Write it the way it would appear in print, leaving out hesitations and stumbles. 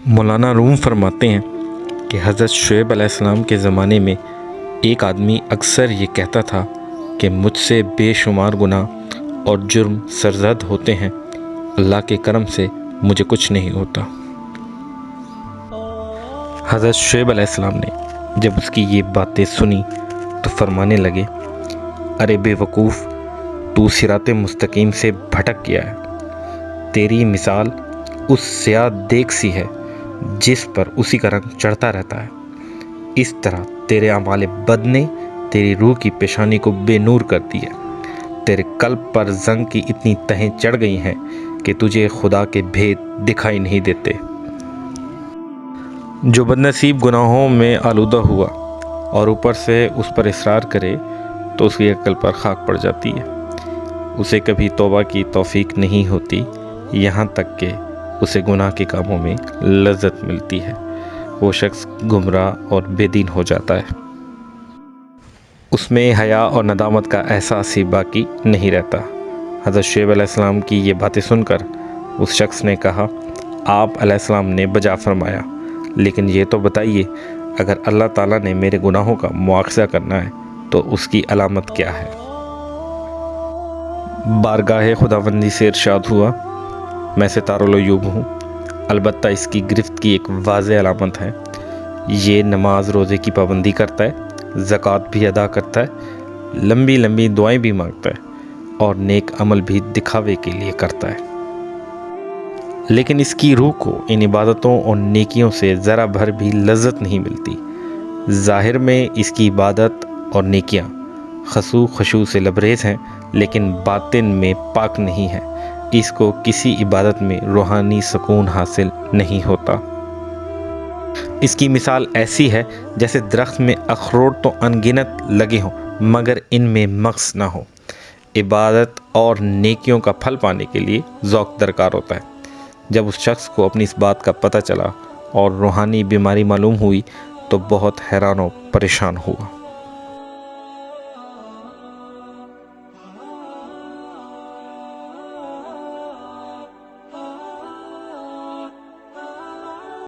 مولانا روم فرماتے ہیں کہ حضرت شعیب علیہ السلام کے زمانے میں ایک آدمی اکثر یہ کہتا تھا کہ مجھ سے بے شمار گناہ اور جرم سرزد ہوتے ہیں، اللہ کے کرم سے مجھے کچھ نہیں ہوتا۔ حضرت شعیب علیہ السلام نے جب اس کی یہ باتیں سنی تو فرمانے لگے، ارے بے وقوف، تو صراط مستقیم سے بھٹک گیا ہے۔ تیری مثال اس سیاہ دیگ سی ہے جس پر اسی کا رنگ چڑھتا رہتا ہے۔ اس طرح تیرے اعمال بد نے تیری روح کی پیشانی کو بے نور کر دی ہے۔ تیرے قلب پر زنگ کی اتنی تہیں چڑھ گئی ہیں کہ تجھے خدا کے بھید دکھائی نہیں دیتے۔ جو بدنصیب گناہوں میں آلودہ ہوا اور اوپر سے اس پر اصرار کرے تو اس کی عقل پر خاک پڑ جاتی ہے۔ اسے کبھی توبہ کی توفیق نہیں ہوتی، یہاں تک کہ اسے گناہ کے کاموں میں لذت ملتی ہے۔ وہ شخص گمراہ اور بے دین ہو جاتا ہے۔ اس میں حیا اور ندامت کا احساس ہی باقی نہیں رہتا۔ حضرت شعیب علیہ السلام کی یہ باتیں سن کر اس شخص نے کہا، آپ علیہ السلام نے بجا فرمایا، لیکن یہ تو بتائیے، اگر اللہ تعالیٰ نے میرے گناہوں کا مواخذہ کرنا ہے تو اس کی علامت کیا ہے؟ بارگاہ خداوندی سے ارشاد ہوا، میں ستار العیوب ہوں، البتہ اس کی گرفت کی ایک واضح علامت ہے، یہ نماز روزے کی پابندی کرتا ہے، زکوٰۃ بھی ادا کرتا ہے، لمبی لمبی دعائیں بھی مانگتا ہے اور نیک عمل بھی دکھاوے کے لیے کرتا ہے، لیکن اس کی روح کو ان عبادتوں اور نیکیوں سے ذرا بھر بھی لذت نہیں ملتی۔ ظاہر میں اس کی عبادت اور نیکیاں خضوع خشوع سے لبریز ہیں، لیکن باطن میں پاک نہیں ہے۔ اس کو کسی عبادت میں روحانی سکون حاصل نہیں ہوتا۔ اس کی مثال ایسی ہے جیسے درخت میں اخروٹ تو ان گنت لگے ہوں مگر ان میں مغز نہ ہو۔ عبادت اور نیکیوں کا پھل پانے کے لیے ذوق درکار ہوتا ہے۔ جب اس شخص کو اپنی اس بات کا پتہ چلا اور روحانی بیماری معلوم ہوئی تو بہت حیران و پریشان ہوا۔